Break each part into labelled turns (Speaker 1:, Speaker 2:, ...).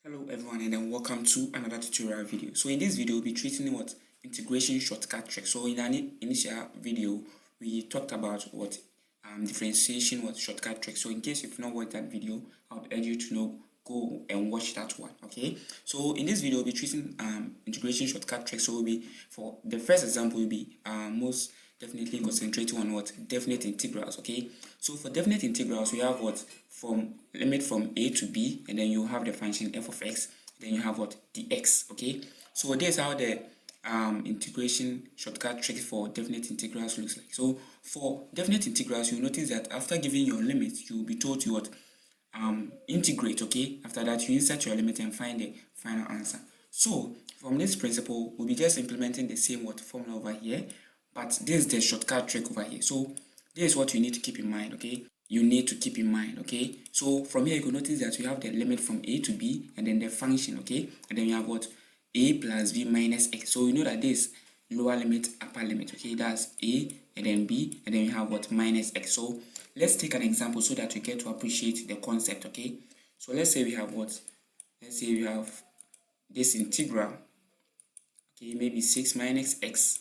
Speaker 1: Hello everyone, and then welcome to another tutorial video. So in this video we'll be treating what integration shortcut trick. So in our initial video we talked about what differentiation was shortcut trick. So in case you've not watched that video, I would urge you to go and watch that one. Okay, so in this video we'll be treating integration shortcut trick. So we'll be, for the first example, will be most definitely concentrating on what definite integrals. Okay, so for definite integrals we have what from limit from a to b, and then you have the function f of x, then you have what dx. Okay, so this is how the integration shortcut trick for definite integrals looks like. So for definite integrals, you notice that after giving your limit, you will be told to what integrate. Okay, after that you insert your limit and find the final answer. So from this principle, we'll be just implementing the same what formula over here, but this is the shortcut trick over here. So this is what you need to keep in mind. Okay, you need to keep in mind. Okay, so from here you can notice that we have the limit from a to b, and then the function. Okay, and then you have what a plus b minus x. So you know that this lower limit, upper limit. Okay, that's a and then b, and then you have what minus x. So let's take an example so that we get to appreciate the concept. Okay, so let's say we have what, let's say we have this integral. Okay, maybe 6 minus x,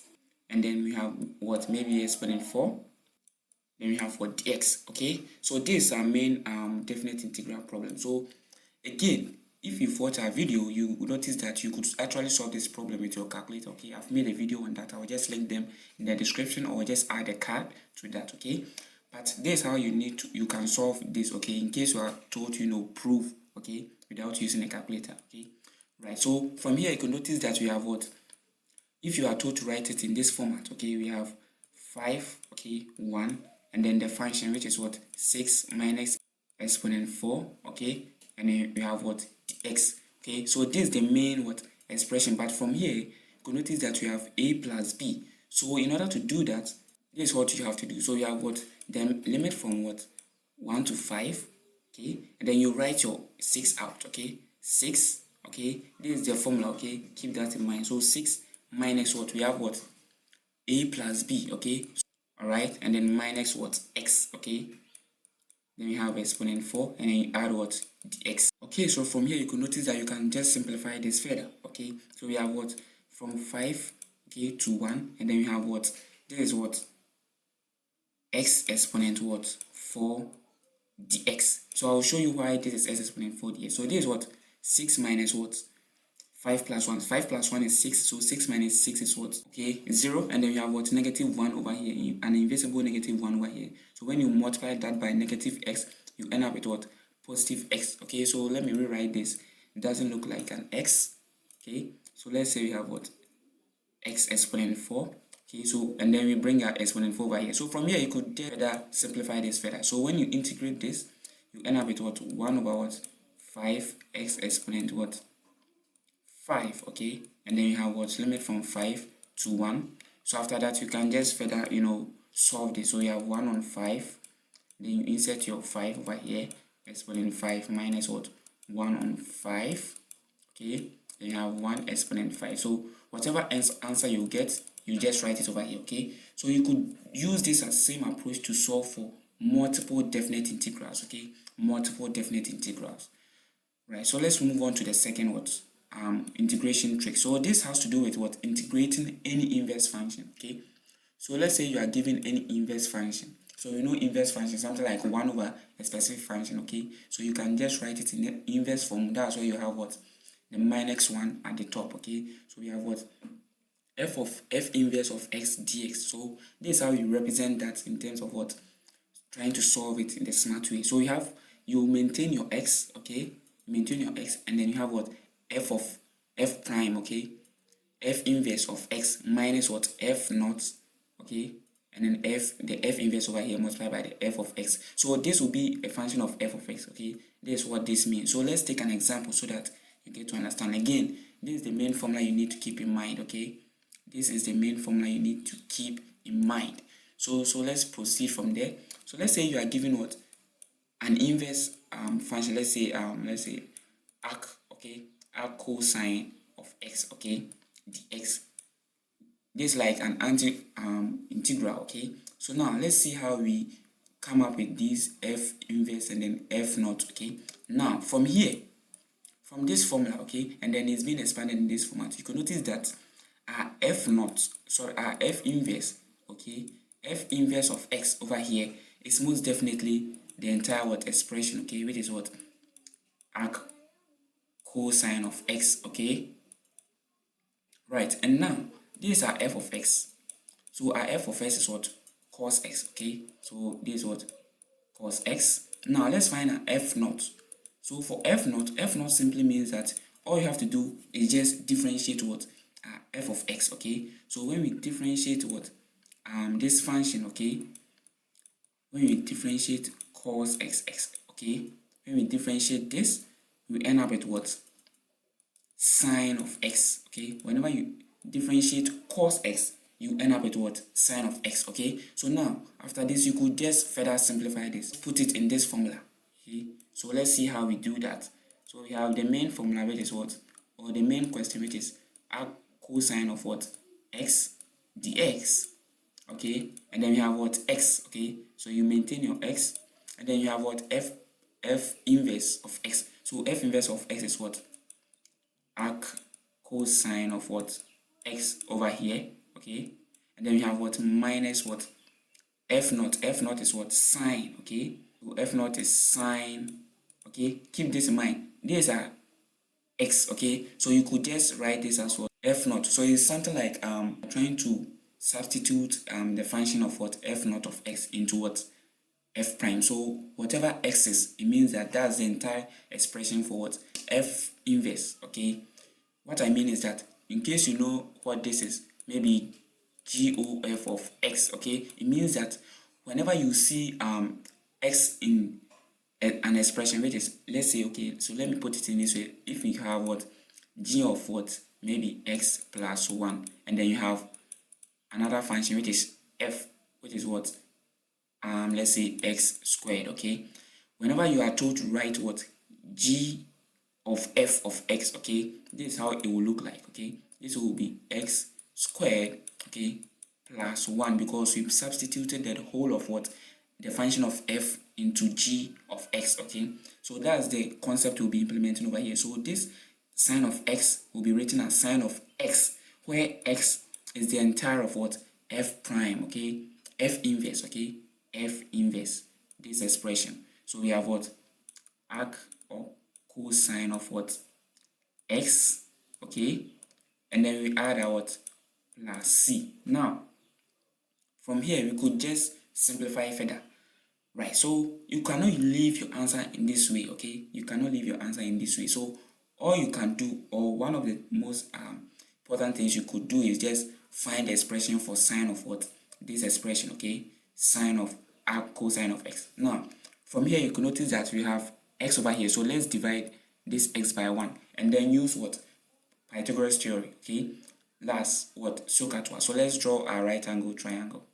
Speaker 1: and then we have what, maybe exponent 4, then we have what dx. Okay, so this is our main definite integral problem. So again, if you've watched our video, you will notice that you could actually solve this problem with your calculator. Okay, I've made a video on that. I'll just link them in the description, or just add a card to that. Okay, but this is how you can solve this. Okay, in case you are told to prove, okay, without using a calculator. Okay, right. So from here you can notice that we have what, if you are told to write it in this format. Okay, we have 5, okay, 1, and then the function, which is what 6 minus exponent 4. Okay, and then we have what dx. Okay, so this is the main what expression, but from here you can notice that we have a plus b. So in order to do that, this is what you have to do. So you have what, the limit from what 1 to 5. Okay, and then you write your 6 out. Okay, 6. Okay, this is the formula. Okay, keep that in mind. So 6 minus what, we have what a plus b. Okay, all right, and then minus what x. Okay, then we have exponent 4, and then you add what dx. Okay, so from here you can notice that you can just simplify this further. Okay, so we have what from 5, okay, to 1, and then we have what, this is what x exponent what 4 dx. So I'll show you why this is x exponent 4 dx. So this is what 6 minus what 5 plus 1. 5 plus 1 is 6. So 6 minus 6 is what? Okay, 0. And then you have what? Negative 1 over here. An invisible negative 1 over here. So when you multiply that by negative x, you end up with what? Positive x. Okay, so let me rewrite this. It doesn't look like an x. Okay, so let's say we have what? X exponent 4. Okay, so and then we bring our exponent 4 over here. So from here you could further simplify this further. So when you integrate this, you end up with what? 1 over what? 5x exponent what? 5. Okay, and then you have what, limit from 5 to 1. So after that you can just further solve this. So you have 1 on 5, then you insert your 5 over here, exponent 5 minus what, 1 on 5. Okay, then you have 1 exponent 5. So whatever answer you get, you just write it over here. Okay, so you could use this as same approach to solve for multiple definite integrals. Okay, multiple definite integrals. Right, so let's move on to the second what, integration trick. So this has to do with what, integrating any inverse function. Okay, so let's say you are given any inverse function. So you know inverse function, something like 1 over a specific function. Okay, so you can just write it in the inverse form. That's why you have what, the minus 1 at the top. Okay, so we have what, f inverse of x dx. So this is how you represent that in terms of what, trying to solve it in the smart way. So you maintain your x. Okay, maintain your x, and then you have what, f of f prime. Okay, f inverse of x minus what, f naught. Okay, and then the f inverse over here multiplied by the f of x. So this will be a function of f of x. Okay, this is what this means. So let's take an example so that you get to understand. Again, this is the main formula you need to keep in mind. Okay, this is the main formula you need to keep in mind. So let's proceed from there. So let's say you are given what, an inverse function. Let's say arc. Okay, arc cosine of x. Okay, dx. This is like an integral. Okay, so now let's see how we come up with these f inverse and then f naught. Okay, now from here from this formula, okay, and then it's being expanded in this format, you can notice that our f naught, sorry, our f inverse, okay, f inverse of x over here is most definitely the entire what expression, okay, which is what arc cosine of x, okay, right. And now this is our f of x, so our f of x is what cos x, okay, so this is what cos x. Now let's find our f naught. So for f naught simply means that all you have to do is just differentiate what f of x, okay. So when we differentiate what this function, okay, when we differentiate cos x, okay, when we differentiate this, we end up with what sine of x, okay. Whenever you differentiate cos x, you end up with what sine of x, okay. So now after this, you could just further simplify this, put it in this formula, okay. So let's see how we do that. So we have the main formula, which is what, or the main question, which is arc cosine of what x dx, okay, and then you have what x, okay, so you maintain your x, and then you have what f inverse of x. So f inverse of x is what arc cosine of what x over here, okay, and then you have what minus what f naught is what sine, okay, so f naught is sine, okay, keep this in mind, these are x, okay, so you could just write this as what f naught. So it's something like trying to substitute the function of what f naught of x into what f prime. So whatever x is, it means that that's the entire expression for what f inverse, okay. What I mean is that in case you know what this is, maybe GOF of x, okay, it means that whenever you see x in an expression, which is, let's say, okay, so let me put it in this way. If we have what g of what maybe x plus 1, and then you have another function which is f, which is what let's say x squared, okay, whenever you are told to write what g of f of x, okay, this is how it will look like, okay, this will be x squared, okay, plus 1, because we've substituted the whole of what the function of f into g of x, okay. So that's the concept we'll be implementing over here. So this sine of x will be written as sine of x, where x is the entire of what f prime, okay, f inverse, okay, f inverse, this expression. So we have what arc or cosine of what x, okay, and then we add our what plus c. Now from here we could just simplify further, right? So you cannot leave your answer in this way, okay, you cannot leave your answer in this way. So all you can do, or one of the most important things you could do, is just find the expression for sine of what this expression, okay, sine of arc cosine of x. Now from here you can notice that we have x over here, so let's divide this x by 1 and then use what Pythagoras theory, okay, that's what SOHCAHTOA. So let's draw our right angle triangle.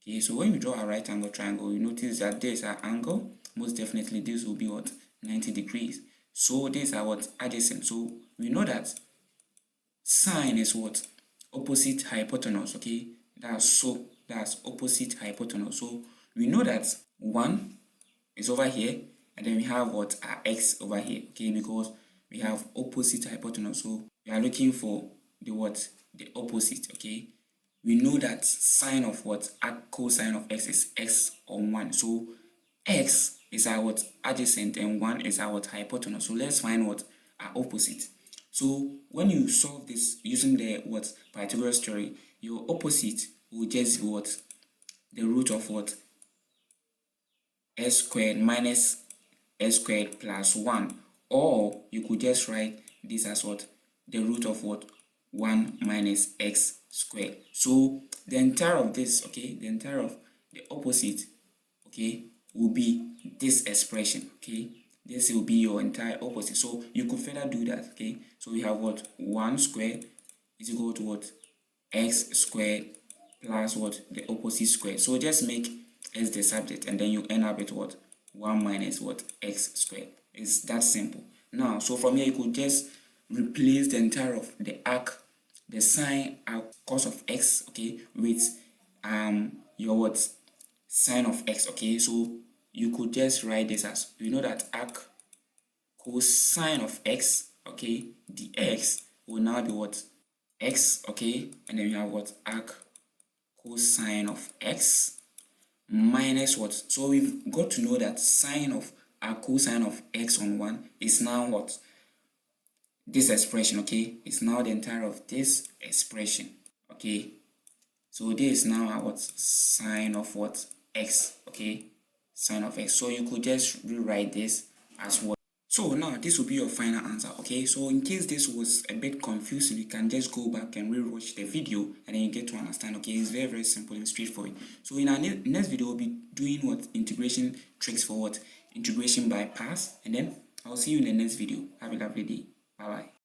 Speaker 1: Okay, so when we draw a right angle triangle, you notice that this is our angle. Most definitely this will be what 90 degrees. So these are what adjacent. So we know that sine is what opposite hypotenuse, okay, that's opposite hypotenuse. So we know that 1 is over here, and then we have what our x over here, okay, because we have opposite hypotenuse. So we are looking for the opposite, okay. We know that sine of what cosine of x is x on 1. So x is our what adjacent and 1 is our what hypotenuse. So let's find what our opposite. So when you solve this using the what Pythagoras theory, your opposite will just be what the root of what s squared minus s squared plus 1, or you could just write this as what the root of what 1 minus x squared. So the entire of this, okay, the entire of the opposite, okay, will be this expression, okay, this will be your entire opposite. So you could further do that, okay. So we have what 1 squared is equal to what x squared plus what the opposite squared. So just make x the subject and then you end up with what 1 minus what x squared. It's that simple. Now so from here you could just replace the entire of the arc, the sine arc cos of x, okay, with your what sine of x, okay. So you could just write this as, we know that arc cosine of x, okay, the x will now be what? X, okay, and then we have what? Arc cosine of x minus what? So we've got to know that sine of arc cosine of x on 1 is now what? This expression, okay, it's now the entire of this expression, okay. So this is now our what? Sine of what? X, okay, sine of x. So you could just rewrite this as what? So now this will be your final answer, okay. So in case this was a bit confusing, you can just go back and rewatch the video and then you get to understand, okay. It's very simple and straightforward. So in our next video, we'll be doing what? Integration tricks for what? Integration by parts, and then I'll see you in the next video. Have a lovely day. Bye bye.